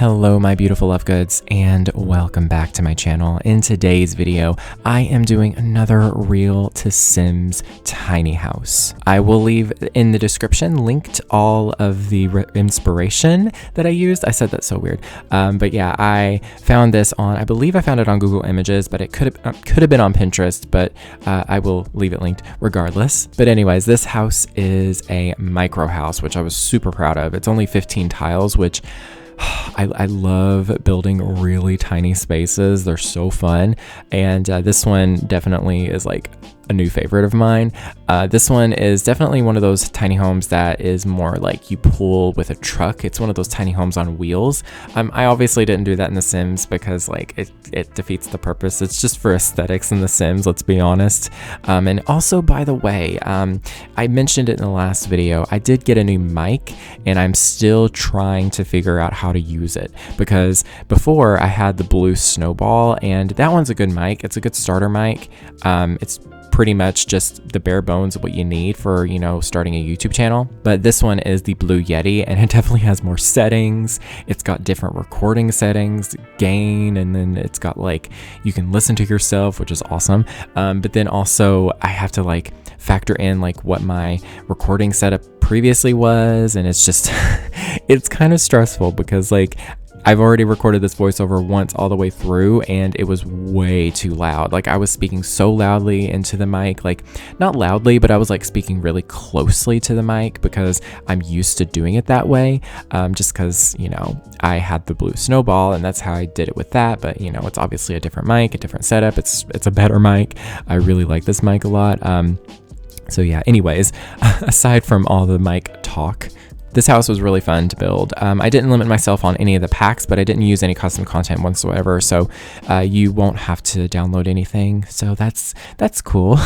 Hello my beautiful love goods, and welcome back to my channel. In today's video, I am doing another Real to Sims tiny house. I will leave in the description linked all of the inspiration that I used. I said that so weird. But yeah, I found this on, I believe I found it on Google Images, but it could have been on Pinterest, but I will leave it linked regardless. But anyways, this house is a micro house, which I was super proud of. It's only 15 tiles, which I love building really tiny spaces. They're so fun. And this one definitely is like a new favorite of mine. This one is definitely one of those tiny homes that is more like you pull with a truck. It's one of those tiny homes on wheels. I obviously didn't do that in The Sims because like it defeats the purpose. It's just for aesthetics in The Sims, let's be honest. And also, by the way, I mentioned it in the last video, I did get a new mic and I'm still trying to figure out how to use it, because before I had the blue Snowball, and that one's a good mic. It's a good starter mic. It's pretty much just the bare bones of what you need for, you know, starting a YouTube channel. But this one is the Blue Yeti, and it definitely has more settings. It's got different recording settings, gain, and then it's got like, you can listen to yourself, which is awesome. But then also I have to like factor in like what my recording setup previously was, and it's just it's kind of stressful because like I've already recorded this voiceover once all the way through and it was way too loud. Like I was speaking so loudly into the mic, like not loudly, but I was like speaking really closely to the mic because I'm used to doing it that way. Just because, you know, I had the blue Snowball and that's how I did it with that. But you know, it's obviously a different mic, a different setup. It's a better mic. I really like this mic a lot. So yeah, anyways, aside from all the mic talk, this house was really fun to build. I didn't limit myself on any of the packs, but I didn't use any custom content whatsoever, so you won't have to download anything. So that's cool.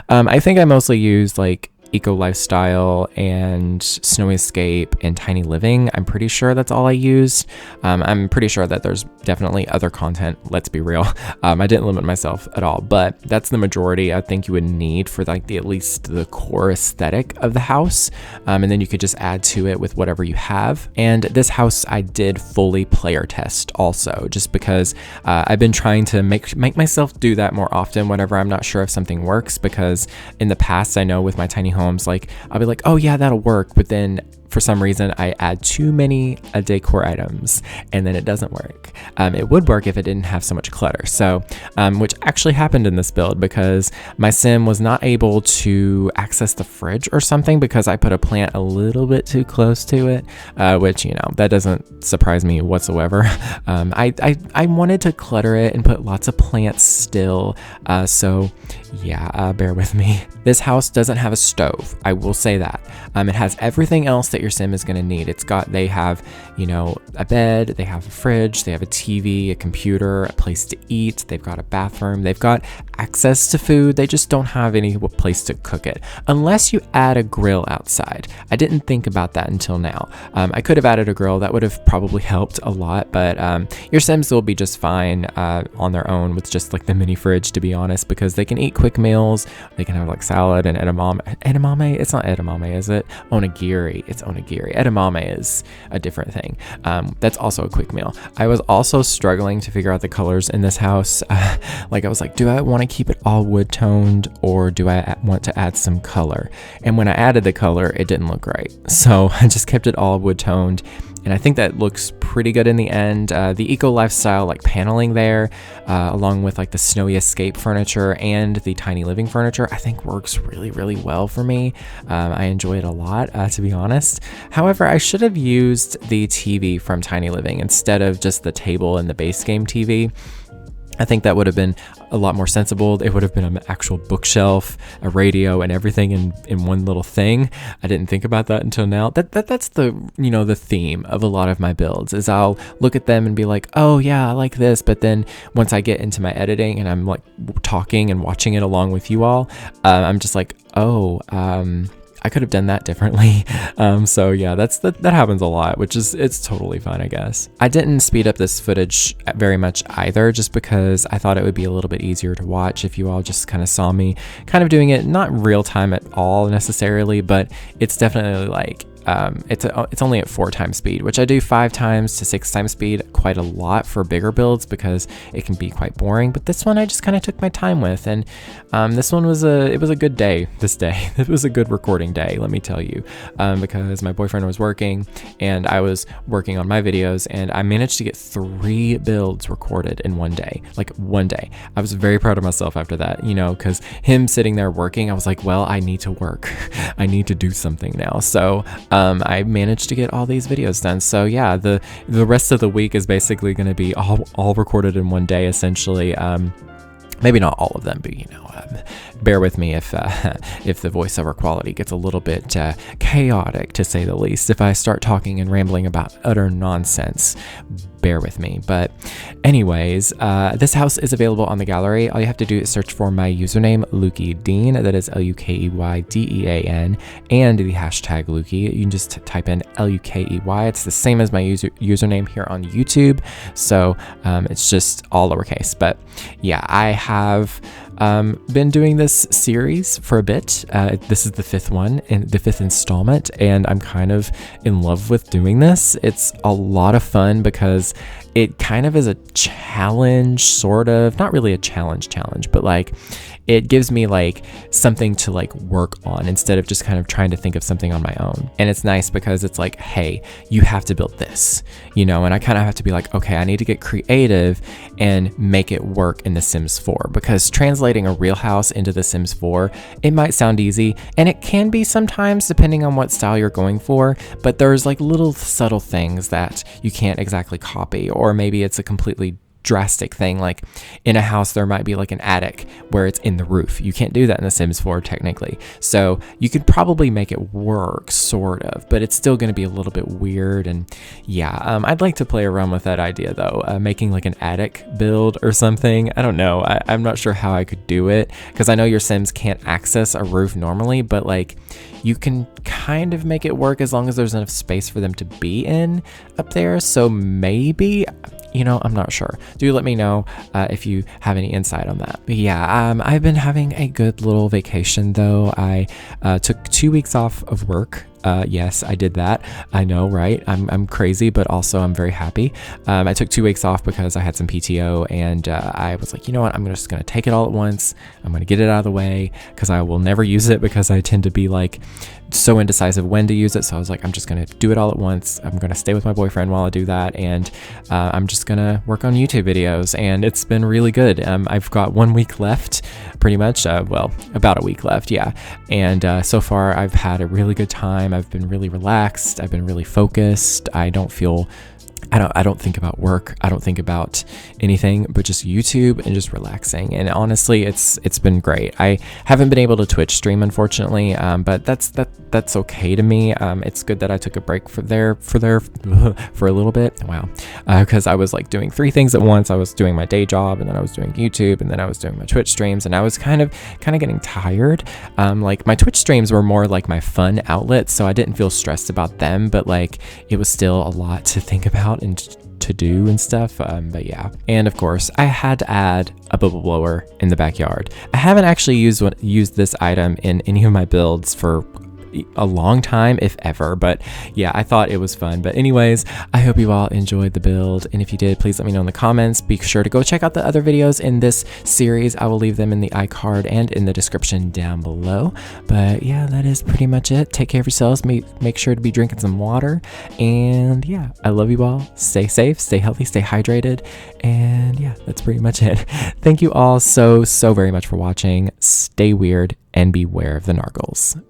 I think I mostly used like Eco Lifestyle and Snowy Escape and Tiny Living. I'm pretty sure that's all I used. I'm pretty sure that there's definitely other content, let's be real. I didn't limit myself at all, but that's the majority I think you would need for like at least the core aesthetic of the house. And then you could just add to it with whatever you have. And this house I did fully player test also, just because I've been trying to make myself do that more often whenever I'm not sure if something works, because in the past I know with my tiny homes, like I'll be like, oh yeah, that'll work, but then for some reason I add too many decor items and then it doesn't work. It would work if it didn't have so much clutter. So which actually happened in this build, because my sim was not able to access the fridge or something because I put a plant a little bit too close to it, which, you know, that doesn't surprise me whatsoever. I wanted to clutter it and put lots of plants still, so yeah, bear with me. This house doesn't have a stove, I will say that. It has everything else that your sim is going to need. They have, you know, a bed, they have a fridge, they have a TV, a computer, a place to eat, they've got a bathroom, they've got access to food, they just don't have any place to cook it, unless you add a grill outside. I didn't think about that until now. I could have added a grill, that would have probably helped a lot, but your sims will be just fine on their own with just like the mini fridge, to be honest, because they can eat quick meals, they can have like salad and edamame, it's not edamame, is it? Onigiri, it's onigiri. Edamame is a different thing. That's also a quick meal. I was also struggling to figure out the colors in this house. Like I was like, do I want to keep it all wood toned or do I want to add some color? And when I added the color, it didn't look right. So I just kept it all wood toned. And I think that looks pretty good in the end. The Eco Lifestyle like paneling there, along with like the Snowy Escape furniture and the Tiny Living furniture, I think works really, really well for me. I enjoy it a lot, to be honest. However, I should have used the TV from Tiny Living instead of just the table and the base game TV. I think that would have been a lot more sensible. It would have been an actual bookshelf, a radio, and everything in one little thing. I didn't think about that until now. That's the, you know, the theme of a lot of my builds, is I'll look at them and be like, oh yeah, I like this. But then once I get into my editing and I'm like talking and watching it along with you all, I'm just like, oh, I could have done that differently. So yeah, that happens a lot, which is, it's totally fine, I guess. I didn't speed up this footage very much either, just because I thought it would be a little bit easier to watch if you all just kind of saw me kind of doing it, not real time at all necessarily, but it's definitely like it's only at 4 times speed, which I do 5 times to 6 times speed quite a lot for bigger builds because it can be quite boring. But this one I just kind of took my time with, and this one was a good day. This day, it was a good recording day, let me tell you, because my boyfriend was working and I was working on my videos, and I managed to get 3 builds recorded in one day, like one day. I was very proud of myself after that, you know, because him sitting there working, I was like, well, I need to work. I need to do something now. So I managed to get all these videos done. So yeah, the rest of the week is basically going to be all recorded in one day, essentially. Maybe not all of them, but you know, bear with me if the voiceover quality gets a little bit chaotic, to say the least. If I start talking and rambling about utter nonsense, bear with me. But anyways, this house is available on the gallery. All you have to do is search for my username, lukeydean, that is lukeydean, and the hashtag Lukey. You can just type in lukey. It's the same as my username here on YouTube, so it's just all lowercase. But yeah, I have been doing this series for a bit. This is the 5th one and the 5th installment, and I'm kind of in love with doing this. It's a lot of fun because it kind of is a challenge, sort of, not really a challenge, but like it gives me like something to like work on instead of just kind of trying to think of something on my own. And it's nice because it's like, hey, you have to build this, you know, and I kind of have to be like, okay, I need to get creative and make it work in The Sims 4, because translating a real house into The Sims 4, it might sound easy, and it can be sometimes depending on what style you're going for, but there's like little subtle things that you can't exactly copy, or maybe it's a completely drastic thing. Like in a house, there might be like an attic where it's in the roof. You can't do that in The Sims 4 technically. So you could probably make it work, sort of, but it's still going to be a little bit weird. And yeah, I'd like to play around with that idea though, making like an attic build or something. I don't know. I'm not sure how I could do it, because I know your Sims can't access a roof normally, but like you can kind of make it work as long as there's enough space for them to be in up there. So maybe, you know, I'm not sure. Do let me know if you have any insight on that. But yeah, I've been having a good little vacation though. I took 2 weeks off of work. Yes, I did that. I know, right? I'm crazy, but also I'm very happy. I took 2 weeks off because I had some PTO, and I was like, you know what? I'm just going to take it all at once. I'm going to get it out of the way because I will never use it, because I tend to be like so indecisive when to use it. So I was like, I'm just going to do it all at once. I'm going to stay with my boyfriend while I do that. And I'm just going to work on YouTube videos, and it's been really good. I've got 1 week left, pretty much. Well, about a week left. Yeah. And so far I've had a really good time. I've been really relaxed. I've been really focused. I don't think about work. I don't think about anything but just YouTube and just relaxing. And honestly, it's been great. I haven't been able to Twitch stream, unfortunately, but that's okay to me. It's good that I took a break for a little bit. Wow, because I was like doing 3 things at once. I was doing my day job, and then I was doing YouTube, and then I was doing my Twitch streams, and I was kind of getting tired. Like my Twitch streams were more like my fun outlet, so I didn't feel stressed about them, but like it was still a lot to think about and to do and stuff. But yeah, and of course I had to add a bubble blower in the backyard. I haven't actually used this item in any of my builds for a long time, if ever, but yeah, I thought it was fun. But anyways, I hope you all enjoyed the build, and if you did, please let me know in the comments. Be sure to go check out the other videos in this series. I will leave them in the iCard and in the description down below. But yeah, that is pretty much it. Take care of yourselves. Make sure to be drinking some water, and yeah, I love you all. Stay safe, stay healthy, stay hydrated, and yeah, that's pretty much it. Thank you all so very much for watching. Stay weird and beware of the nargles.